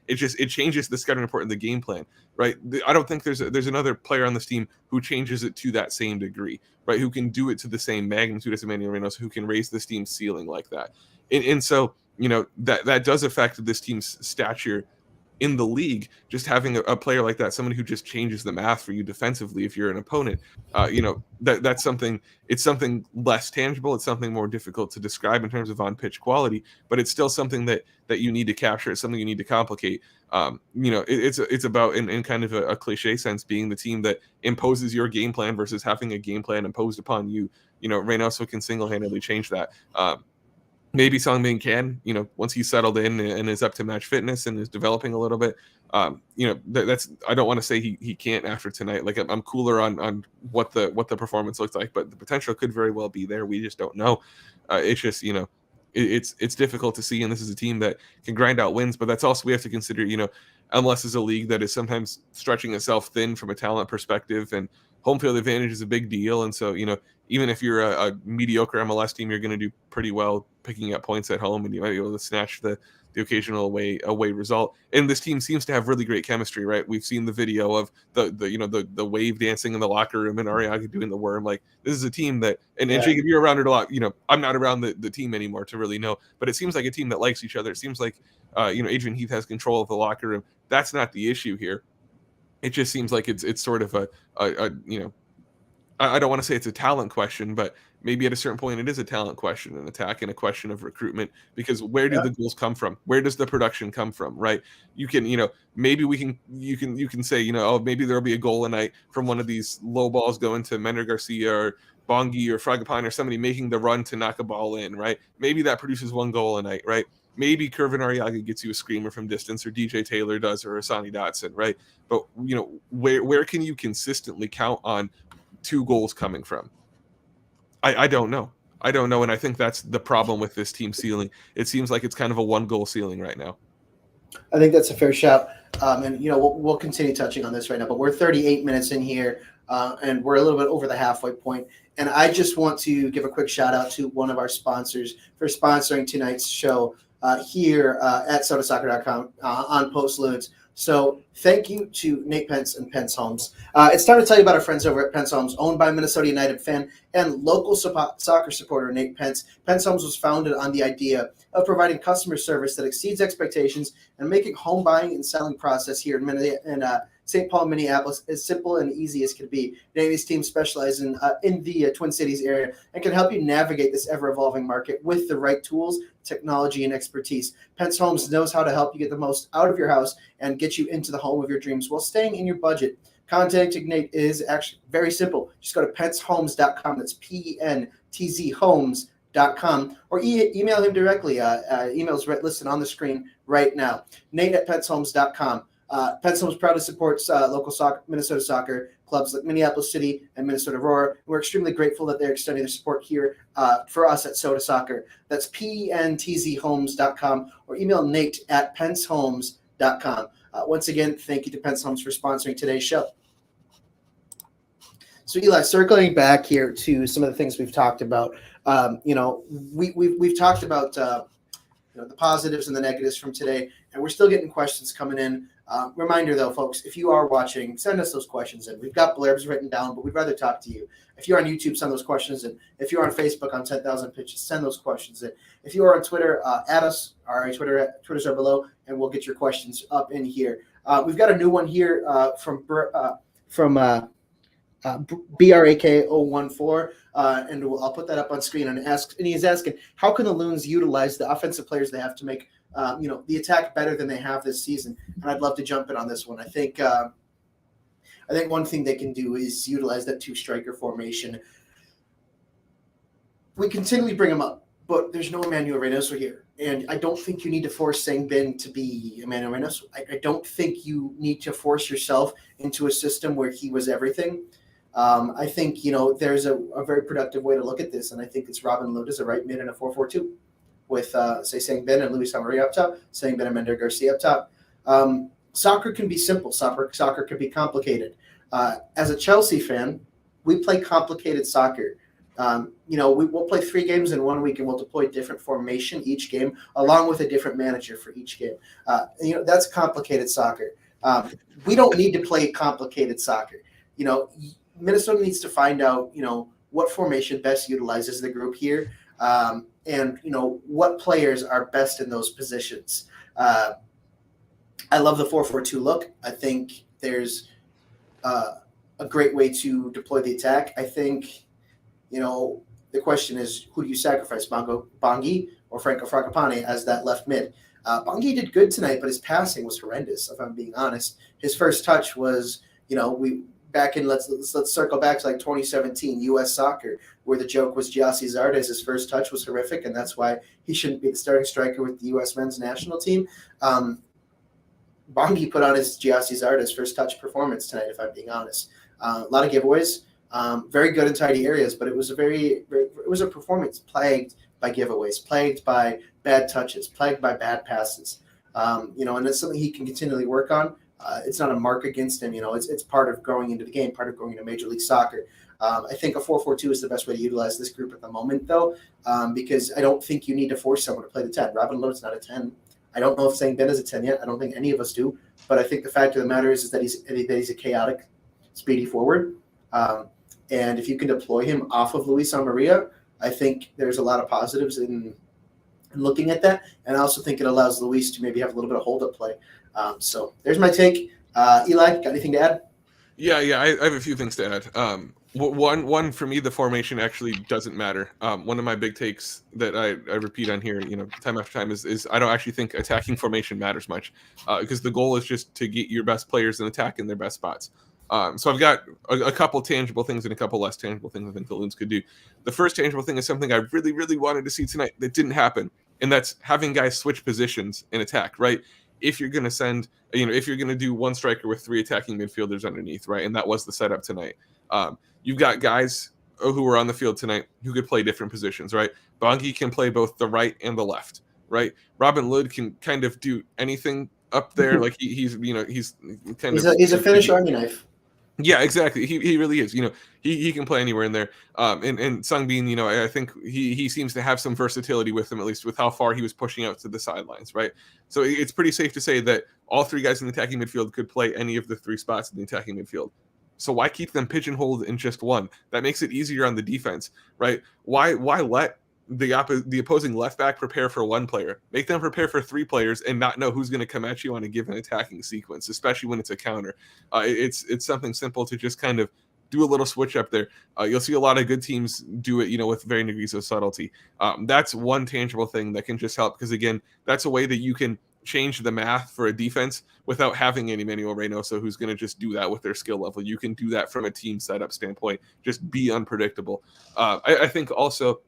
it changes the scouting report and the game plan, right? I don't think there's another player on this team who changes it to that same degree, right? Who can do it to the same magnitude as Emmanuel Reynoso, who can raise this team's ceiling like that. And so, that does affect this team's stature in the league. Just having a player like that, someone who just changes the math for you defensively if you're an opponent, that's something. It's something less tangible. It's something more difficult to describe in terms of on-pitch quality, but it's still something that you need to capture. It's something you need to complicate. It's about, in kind of a cliche sense, being the team that imposes your game plan versus having a game plan imposed upon you. Reynoso can single-handedly change that. Maybe Songmin can, once he's settled in and is up to match fitness and is developing a little bit. That's, I don't want to say he can't after tonight. Like, I'm cooler on what the performance looks like, but the potential could very well be there. We just don't know. It's just, it's difficult to see, and this is a team that can grind out wins, but that's also, we have to consider, MLS is a league that is sometimes stretching itself thin from a talent perspective, and home field advantage is a big deal. And so, even if you're a mediocre MLS team, you're going to do pretty well picking up points at home, and you might be able to snatch the occasional away result. And this team seems to have really great chemistry, right? We've seen the video of the wave dancing in the locker room and Ariaga doing the worm. Like, this is a team that, and Jacob, you're around it a lot. I'm not around the team anymore to really know, but it seems like a team that likes each other. It seems like, Adrian Heath has control of the locker room. That's not the issue here. It just seems like it's sort of I don't want to say it's a talent question, but maybe at a certain point it is a talent question, an attack, and a question of recruitment, because where do the goals come from? Where does the production come from, right? You can, maybe you can say, maybe there'll be a goal a night from one of these low balls going to Mender Garcia or Bongi or Fragapane or somebody making the run to knock a ball in, right? Maybe that produces one goal a night, right? Maybe Kervin Ariaga gets you a screamer from distance, or DJ Taylor does, or Asani Dotson, right? But, where can you consistently count on 2 goals coming from? I don't know. And I think that's the problem with this team ceiling. It seems like it's kind of a 1-goal ceiling right now. I think that's a fair shout. And we'll continue touching on this right now, but we're 38 minutes in here, and we're a little bit over the halfway point. And I just want to give a quick shout out to one of our sponsors for sponsoring tonight's show here at SotaSoccer.com on Post Loons. So thank you to Nate Pentz and Pentz Homes. It's time to tell you about our friends over at Pentz Homes, owned by Minnesota United fan and local soccer supporter Nate Pentz. Pentz Homes was founded on the idea of providing customer service that exceeds expectations and making home buying and selling process here in St. Paul, Minneapolis, as simple and easy as can be. Nate's team specializes in the Twin Cities area and can help you navigate this ever-evolving market with the right tools, technology, and expertise. Pentz Homes knows how to help you get the most out of your house and get you into the home of your dreams while staying in your budget. Contacting Nate is actually very simple. Just go to pentzhomes.com. That's PENTZ homes.com, or email him directly. Email's listed on the screen right now. Nate at pentzhomes.com. Pentz Homes proudly supports local Minnesota soccer clubs like Minneapolis City and Minnesota Aurora. We're extremely grateful that they're extending their support here for us at Sota Soccer. That's pentzhomes.com, or email Nate at pentzhomes.com. Once again, thank you to Pentz Homes for sponsoring today's show. So, Eli, circling back here to some of the things we've talked about, we've talked about the positives and the negatives from today, and we're still getting questions coming in. Reminder, though, folks, if you are watching, send us those questions in. We've got blurbs written down, but we'd rather talk to you. If you're on YouTube, send those questions in. If you're on Facebook on 10,000 Pitches, send those questions in. If you are on Twitter, add us. Our Twitters are below, and we'll get your questions up in here. We've got a new one here from BRAK014. and I'll put that up on screen. And he's asking, how can the Loons utilize the offensive players they have to make the attack better than they have this season? And I'd love to jump in on this one. I think one thing they can do is utilize that 2-striker formation. We continually bring him up, but there's no Emmanuel Reynoso here. And I don't think you need to force Sangbin to be Emmanuel Reynoso. I don't think you need to force yourself into a system where he was everything. I think, there's a very productive way to look at this, and I think it's Robin Lod as a right mid in a 4-4-2 with, say, Sangbin and Luis Amaria up top, Sangbin and Mender Garcia up top. Soccer can be simple. Soccer can be complicated. As a Chelsea fan, we play complicated soccer. We'll play 3 games in 1 week, and we'll deploy different formation each game, along with a different manager for each game. That's complicated soccer. We don't need to play complicated soccer. Minnesota needs to find out, what formation best utilizes the group here, and what players are best in those positions. I love the 4-4-2 look. I think there's a great way to deploy the attack. I think. The question is, who do you sacrifice, Bongi or Franco Fragapane as that left mid? Bongi did good tonight, but his passing was horrendous, if I'm being honest. His first touch was, let's circle back to like 2017 U.S. soccer, where the joke was Giassi Zardes. His first touch was horrific, and that's why he shouldn't be the starting striker with the U.S. men's national team. Bongi put on his Giassi Zardes first touch performance tonight, if I'm being honest. A lot of giveaways. Very good in tidy areas, but it was a performance plagued by giveaways, plagued by bad touches, plagued by bad passes. And it's something he can continually work on. It's not a mark against him. It's part of growing into the game, part of going into Major League Soccer. I think a 4-4-2 is the best way to utilize this group at the moment, though, because I don't think you need to force someone to play the 10. Robin Lod's not a 10. I don't know if Sangbin is a 10 yet. I don't think any of us do. But I think the fact of the matter is that he's a chaotic, speedy forward. And if you can deploy him off of Luis Amaria, I think there's a lot of positives in looking at that. And I also think it allows Luis to maybe have a little bit of hold-up play. So there's my take. Eli, got anything to add? Yeah, I have a few things to add. One for me, the formation actually doesn't matter. One of my big takes that I repeat on here, time after time is I don't actually think attacking formation matters much, because the goal is just to get your best players in attack in their best spots. So I've got a couple tangible things and a couple less tangible things I think the Loons could do. The first tangible thing is something I really, really wanted to see tonight that didn't happen, and that's having guys switch positions in attack, right? If you're going to if you're going to do 1 striker with 3 attacking midfielders underneath, right? And that was the setup tonight. You've got guys who were on the field tonight who could play different positions, right? Bongi can play both the right and the left, right? Robin Lod can kind of do anything up there. Like he's a Finnish army knife. Yeah, exactly. He really is. He can play anywhere in there. And Sangbin, I think he seems to have some versatility with him, at least with how far he was pushing out to the sidelines, right? So it's pretty safe to say that all 3 guys in the attacking midfield could play any of the 3 spots in the attacking midfield. So why keep them pigeonholed in just one? That makes it easier on the defense, right? Why let the opposing left back prepare for 1 player, make them prepare for 3 players, and not know who's going to come at you on a given attacking sequence, especially when it's a counter. It's something simple to just kind of do a little switch up there. You'll see a lot of good teams do it, with varying degrees of subtlety. That's one tangible thing that can just help, because again, that's a way that you can change the math for a defense without having any Emmanuel Reynoso who's going to just do that with their skill level. You can do that from a team setup standpoint. Just be unpredictable. I think also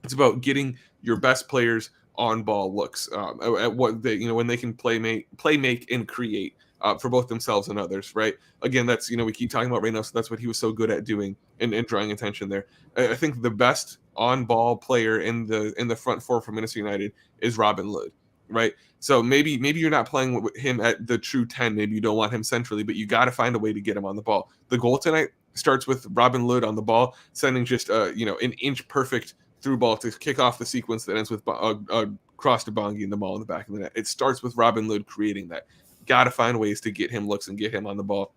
it's about getting your best players on ball looks at what they, when they can play make, and create for both themselves and others, right? Again, that's, we keep talking about Reynoso. That's what he was so good at doing and drawing attention there. I think the best on ball player in the front 4 for Minnesota United is Robin Lod, right? So maybe you're not playing with him at the true 10. Maybe you don't want him centrally, but you got to find a way to get him on the ball. The goal tonight starts with Robin Lod on the ball, sending just an inch perfect through ball to kick off the sequence that ends with a cross to Bongi and the ball in the back of the net. It starts with Robin Lod creating that. Got to find ways to get him looks and get him on the ball.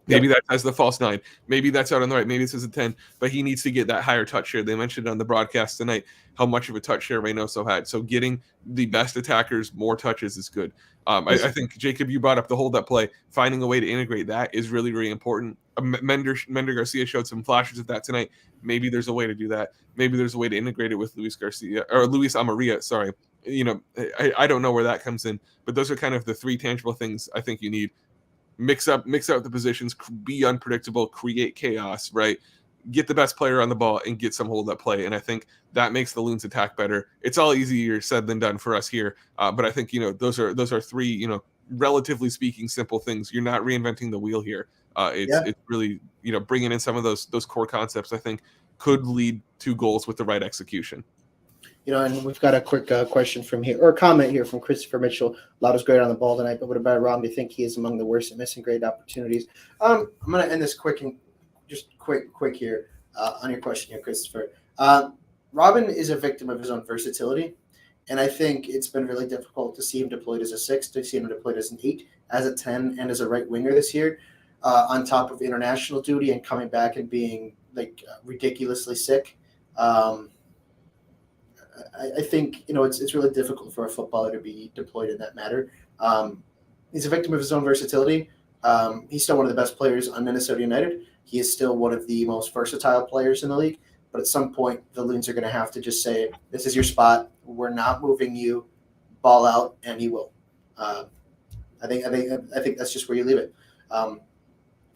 Maybe that's as the false 9. Maybe that's out on the right. Maybe it's as a 10. But he needs to get that higher touch share. They mentioned on the broadcast tonight how much of a touch share Reynoso had. So getting the best attackers more touches is good. I think, Jacob, you brought up the hold-up play. Finding a way to integrate that is really, really important. Mender Garcia showed some flashes of that tonight. Maybe there's a way to do that. Maybe there's a way to integrate it with Luis Amarilla. Sorry. I don't know where that comes in, but those are kind of the three tangible things I think you need. Mix out the positions, be unpredictable, create chaos, right? Get the best player on the ball and get some hold of that play. And I think that makes the Loons attack better. It's all easier said than done for us here. But I think, those are three, relatively speaking, simple things. You're not reinventing the wheel here. It's really, bringing in some of those core concepts, I think, could lead to goals with the right execution. And we've got a quick question from here, or a comment here from Christopher Mitchell. Lauda's great on the ball tonight, but what about Rob? Do you think he is among the worst at missing great opportunities? I'm going to end this quick here on your question here, Christopher. Robin is a victim of his own versatility, and I think it's been really difficult to see him deployed as a 6, to see him deployed as an 8, as a 10, and as a right winger this year, on top of international duty and coming back and being ridiculously sick. I think it's really difficult for a footballer to be deployed in that matter. He's a victim of his own versatility. He's still one of the best players on Minnesota United. He is still one of the most versatile players in the league. But at some point, the Loons are going to have to just say, "This is your spot. We're not moving you. Ball out," and he will. I think that's just where you leave it.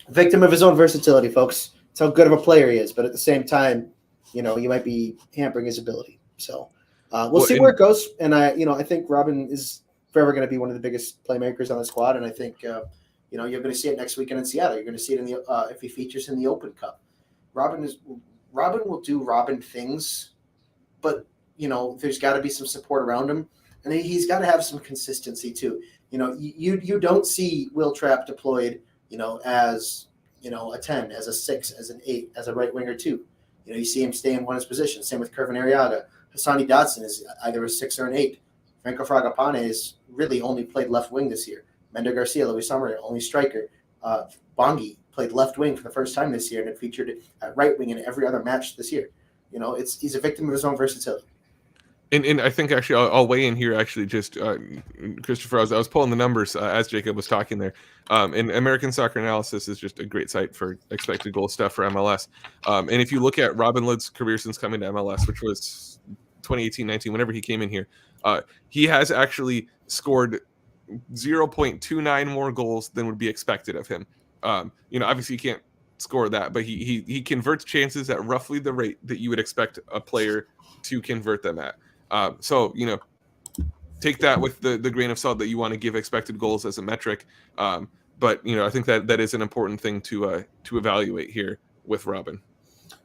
Victim of his own versatility, folks. It's how good of a player he is. But at the same time, you might be hampering his ability. So we'll see where it goes. And I think Robin is forever going to be one of the biggest playmakers on the squad. And I think you're going to see it next weekend in Seattle. You're going to see it in the if he features in the Open Cup. Robin will do Robin things, but there's got to be some support around him, and he's got to have some consistency too. You don't see Will Trapp deployed as a 10, as a 6, as an 8, as a right winger too. You see him stay in one of his positions. Same with Kervin Ariaga. Hassani Dotson is either a 6 or an 8. Franco Fragapane has really only played left wing this year. Mender Garcia, Luis Amarilla, only striker. Bongi played left wing for the first time this year and it featured at right wing in every other match this year. He's a victim of his own versatility. And I think actually I'll weigh in here actually just Christopher, I was pulling the numbers as Jacob was talking there. And American Soccer Analysis is just a great site for expected goal stuff for MLS. And if you look at Robin Lod's career since coming to MLS, which was 2018-19, whenever he came in here, he has actually scored 0.29 more goals than would be expected of him. Obviously you can't score that, but he converts chances at roughly the rate that you would expect a player to convert them at. So take that with the grain of salt that you want to give expected goals as a metric. But I think that is an important thing to evaluate here with Robin.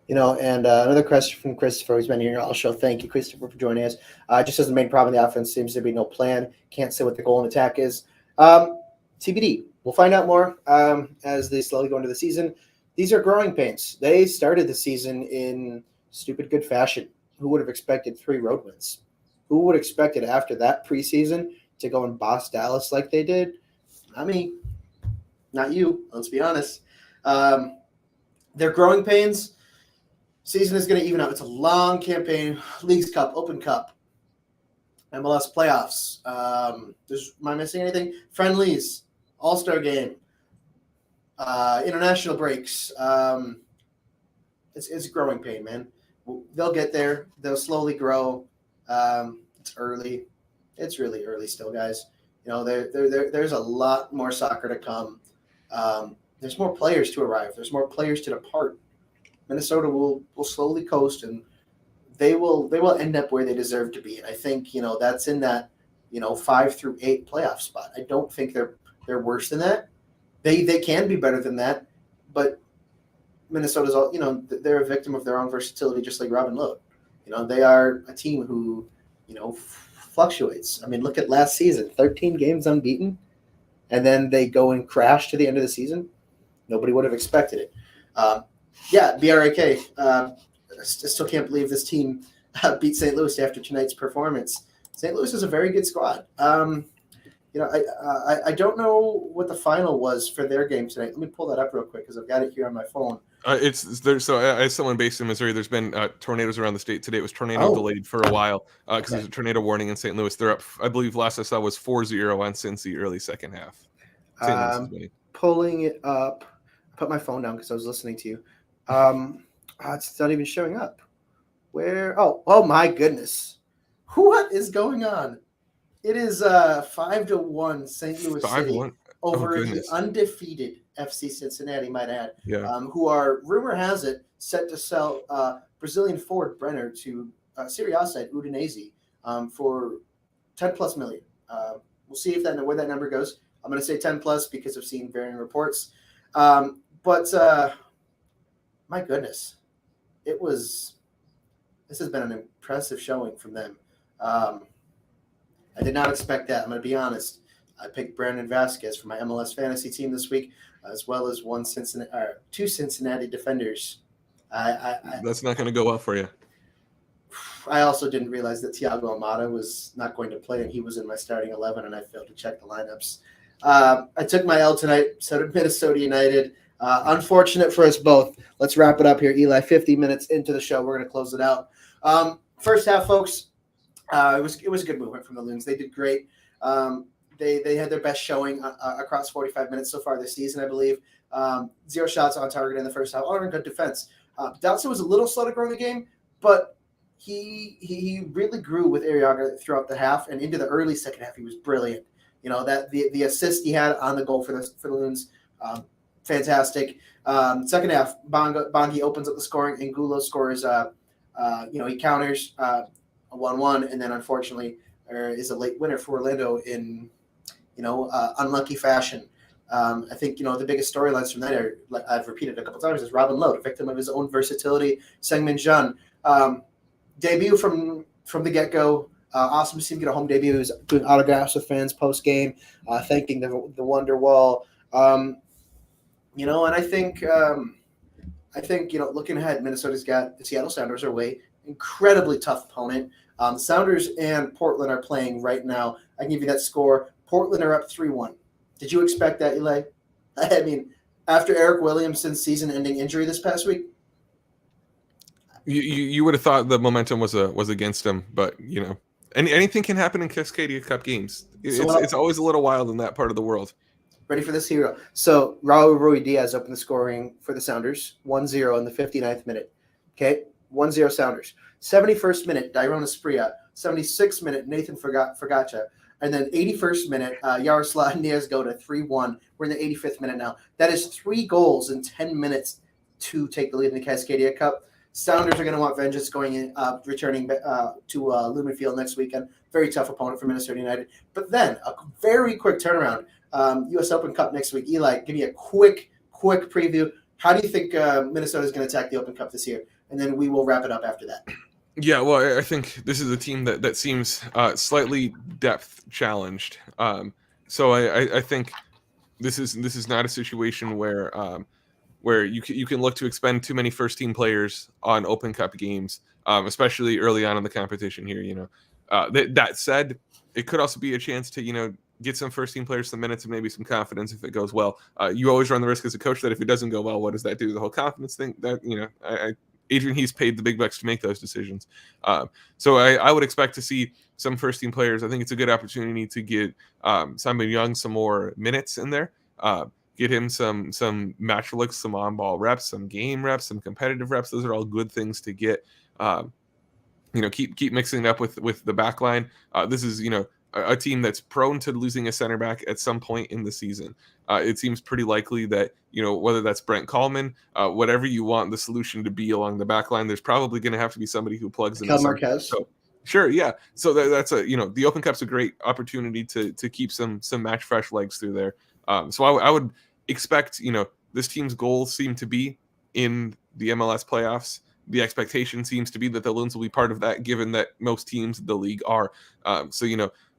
And another question from Christopher, who's been here all show. Thank you, Christopher, for joining us. Just as the main problem in the offense seems to be no plan. Can't say what the goal and attack is. TBD. We'll find out more as they slowly go into the season. These are growing pains. They started the season in stupid good fashion. Who would have expected 3 road wins? Who would have expected after that preseason to go and boss Dallas like they did? Not me. Not you. Let's be honest. They're growing pains. Season is going to even out. It's a long campaign. Leagues Cup, Open Cup, MLS playoffs. Am I missing anything? Friendlies, All-Star game, international breaks. It's a growing pain, man. They'll get there. They'll slowly grow. It's early. It's really early still, guys. There's a lot more soccer to come. There's more players to arrive. There's more players to depart. Minnesota will slowly coast, and they will end up where they deserve to be. And I think that's in that 5 through 8 playoff spot. I don't think they're worse than that. They can be better than that, but Minnesota's all they're a victim of their own versatility, just like Robin Lod. They are a team who fluctuates. I mean, look at last season, 13 games unbeaten, and then they go and crash to the end of the season. Nobody would have expected it. BRAK. I still can't believe this team beat St. Louis after tonight's performance. St. Louis is a very good squad. I don't know what the final was for their game tonight. Let me pull that up real quick because I've got it here on my phone. As someone based in Missouri, there's been tornadoes around the state today. It was tornado delayed for a while because there's a tornado warning in St. Louis. They're up, I believe, last I saw was 4-0 on Cincy early second half. Pulling it up. put my phone down because I was listening to you. It's not even showing up. Where? Oh my goodness. What is going on? It is 5-1 St. Louis City 5-1. over the undefeated FC Cincinnati, might add, Yeah. who are, rumor has it, set to sell Brazilian forward Brenner to Serie A side Udinese for 10 plus million. We'll see if where that number goes. I'm going to say 10 plus because I've seen varying reports. But my goodness, this has been an impressive showing from them. I did not expect that. I'm going to be honest. I picked Brandon Vasquez for my MLS fantasy team this week, as well as two Cincinnati defenders. That's not going to go well for you. I also didn't realize that Thiago Almada was not going to play, and he was in my starting 11, and I failed to check the lineups. I took my L tonight, so did Minnesota United. Unfortunate for us both. Let's wrap it up here, Eli. 50 minutes into the show. We're going to close it out. First half, folks, it was a good movement from the Loons. They did great. They had their best showing across 45 minutes so far this season, I believe. 0 shots on target in the first half. All in good defense. Dotson was a little slow to grow in the game, but he really grew with Ariaga throughout the half, and into the early second half, he was brilliant. You know, that the assist he had on the goal for the Loons, fantastic. Second half, Bongi opens up the scoring, and Gulo scores. He counters a 1-1, and then unfortunately is a late winner for Orlando in unlucky fashion. I think the biggest storylines from that are, like I've repeated a couple times, is Robin Lowe, a victim of his own versatility. Seungmin Jeon, debut from the get-go. Awesome to see him get a home debut. He was doing autographs with fans post game, thanking the Wonder Wall. And I think looking ahead, Minnesota's got the Seattle Sounders away. Incredibly tough opponent. Sounders and Portland are playing right now. I can give you that score. Portland are up 3-1. Did you expect that, Eli? I mean, after Eric Williamson's season-ending injury this past week, you would have thought the momentum was against him, but anything can happen in Cascadia Cup games. It's always a little wild in that part of the world. Ready for this hero. So Raul Ruidiaz opened the scoring for the Sounders, 1-0 in the 59th minute. Okay, 1-0 Sounders. 71st minute, Dairon Asprilla. 76th minute, Nathan Fagacha. And then 81st minute, Yaroslav Niezgoda, 3-1. We're in the 85th minute now. That is 3 goals in 10 minutes to take the lead in the Cascadia Cup. Sounders are going to want vengeance going in, returning to Lumen Field next weekend. Very tough opponent for Minnesota United. But then a very quick turnaround. U.S. Open Cup next week. Eli, give me a quick preview. How do you think Minnesota is going to attack the Open Cup this year? And then we will wrap it up after that. Yeah, well, I think this is a team that seems slightly depth challenged. So I think this is not a situation where you can look to expend too many first team players on Open Cup games, especially early on in the competition here. That said, it could also be a chance to get some first team players some minutes and maybe some confidence if it goes well. You always run the risk as a coach that if it doesn't go well, what does that do? The whole confidence thing that Adrian Heath paid the big bucks to make those decisions. So I would expect to see some first team players. I think it's a good opportunity to get Simon Young some more minutes in there. Get him some match looks, some on-ball reps, some game reps, some competitive reps. Those are all good things to get. Keep mixing it up with the back line. This is a team that's prone to losing a center back at some point in the season. It seems pretty likely that whether that's Brent Kallman, whatever you want the solution to be along the back line, there's probably going to have to be somebody who plugs in. Cal Marquez. So, sure, yeah. So that's the Open Cup's a great opportunity to keep some match fresh legs through there. So I would expect, this team's goals seem to be in the MLS playoffs. The expectation seems to be that the Loons will be part of that, given that most teams in the league are.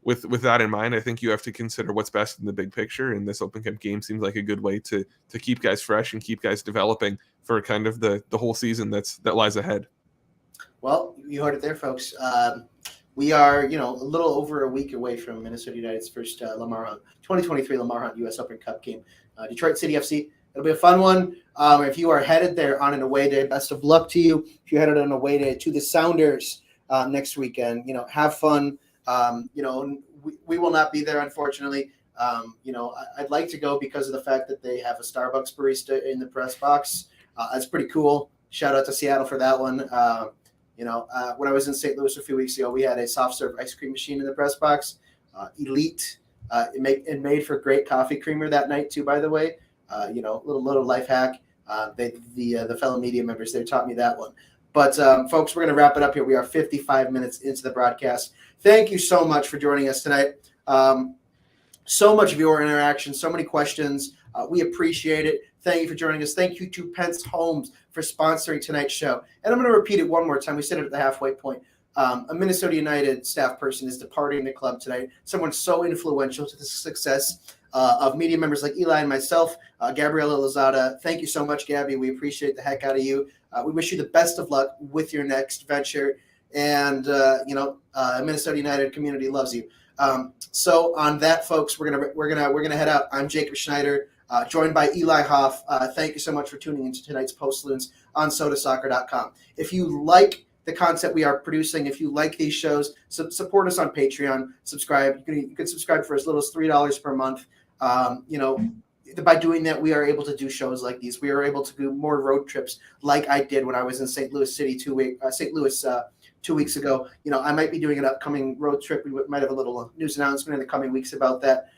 With that in mind, I think you have to consider what's best in the big picture. And this Open Cup game seems like a good way to keep guys fresh and keep guys developing for kind of the whole season that lies ahead. Well, you heard it there, folks. We are, a little over a week away from Minnesota United's first Lamar Hunt 2023 Lamar Hunt U.S. Open Cup game. Detroit City FC. It'll be a fun one. If you are headed there on an away day, best of luck to you. If you're headed on an away day to the Sounders next weekend, have fun. We will not be there, unfortunately. I'd like to go because of the fact that they have a Starbucks barista in the press box. That's pretty cool. Shout out to Seattle for that one. When I was in St. Louis a few weeks ago, we had a soft serve ice cream machine in the press box. Elite. It made for great coffee creamer that night too, by the way. Little life hack. The fellow media members there taught me that one. But folks, we're going to wrap it up here. We are 55 minutes into the broadcast. Thank you so much for joining us tonight. So much viewer interaction, so many questions. We appreciate it. Thank you for joining us. Thank you to Pentz Homes for sponsoring tonight's show. And I'm going to repeat it one more time. We said it at the halfway point. A Minnesota United staff person is departing the club tonight. Someone so influential to the success of media members like Eli and myself, Gabriela Lozada. Thank you so much, Gabby. We appreciate the heck out of you. We wish you the best of luck with your next venture. And, Minnesota United community loves you. So on that, folks, we're gonna head out. I'm Jacob Schneider, joined by Eli Hoff. Thank you so much for tuning into tonight's Post Loons on sotasoccer.com. If you like the content we are producing, if you like these shows, support us on Patreon. Subscribe. You can subscribe for as little as $3 per month. By doing that, we are able to do shows like these. We are able to do more road trips, like I did when I was in St. Louis 2 weeks ago. I might be doing an upcoming road trip. We might have a little news announcement in the coming weeks about that.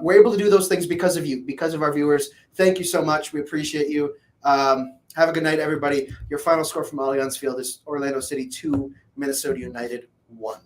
We're able to do those things because of you, because of our viewers. Thank you so much. We appreciate you. Have a good night, everybody. Your final score from Allianz Field is Orlando City 2, Minnesota United 1.